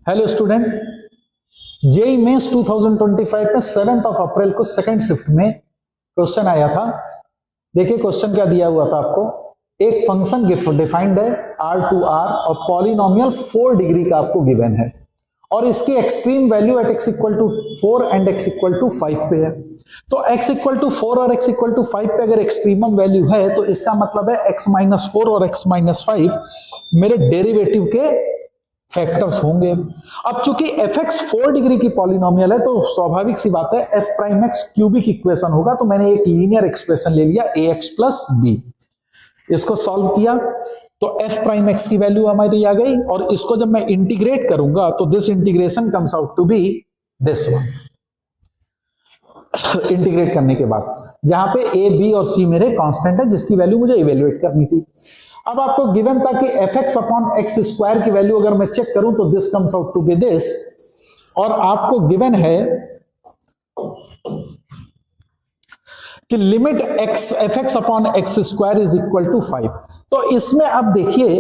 Hello student, JEE mains 2025 में 7 अप्रैल को second shift में क्वेश्चन आया था। देखिए क्वेश्चन क्या दिया हुआ था आपको। एक फंक्शन डिफाइंड है R2R और पॉलिनोमियल 4 डिग्री का आपको गिवन है और इसकी extreme value at x equal to 4 and x equal to 5 पे है। तो x इक्वल टू 4 और x इक्वल टू 5 पे अगर एक्सट्रीमम वैल्यू है तो इसका मतलब है x माइनस 4 और x माइनस 5 मेरे डेरिवेटिव के फैक्टर्स होंगे। अब चूंकि fx 4 डिग्री की पॉलिनोमियल है तो स्वाभाविक सी बात है f prime x cubic equation होगा। तो मैंने एक लीनियर एक्सप्रेशन ले लिया ax प्लस बी, इसको सॉल्व किया तो f प्राइम x की वैल्यू हमारी आ गई और इसको जब मैं इंटीग्रेट करूंगा तो this integration comes out to be this one. Integrate करने के बाद जहां पे a b और c मेरे कांस्टेंट है जिसकी वैल्यू मुझे इवेल्युएट करनी थी। अब आपको गिवन था कि fx अपॉन एक्स स्क्वायर की वैल्यू अगर मैं चेक करूं तो this comes out to be this, और आपको गिवन है कि limit fx upon x square is equal to 5। तो इसमें अब देखिए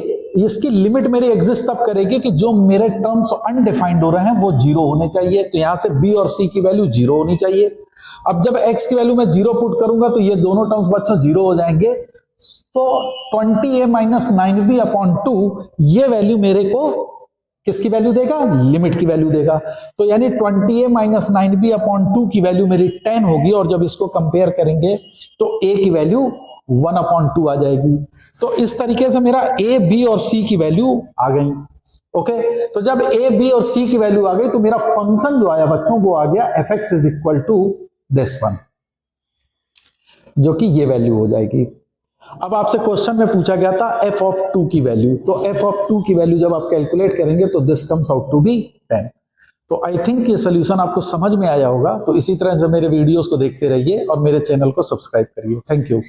इसकी लिमिट मेरी एग्जिस्ट तब करेगी कि जो मेरे टर्म्स अनडिफाइंड हो रहे हैं वो जीरो होने चाहिए। तो यहां से b और c की वैल्यू जीरो होनी चाहिए। अब जब x की वैल्यू मैं जीरो पुट करूंगा तो ये दोनों टर्म्स बच्चों जीरो हो जाएंगे। तो 20a माइनस 9b अपॉन 2 ये वैल्यू मेरे को किसकी वैल्यू देगा? लिमिट की वैल्यू देगा। तो यानी 20a माइनस 9b अपॉन 2 की वैल्यू मेरी 10 होगी और जब इसको कंपेयर करेंगे तो a की वैल्यू 1 अपॉन 2 आ जाएगी। तो इस तरीके से मेरा a b और c की वैल्यू आ गई। ओके, तो जब a b और c की वैल्यू आ गई तो मेरा फंक्शन जो आया बच्चों वो आ गया fx is equal to this one, जो कि ये वैल्यू हो जाएगी। अब आपसे क्वेश्चन में पूछा गया था f ऑफ 2 की वैल्यू, तो f ऑफ 2 की वैल्यू जब आप कैलकुलेट करेंगे तो this comes out to be 10। तो आई थिंक ये सोल्यूशन आपको समझ में आया होगा। तो इसी तरह से मेरे वीडियोस को देखते रहिए और मेरे चैनल को सब्सक्राइब करिए। Thank you.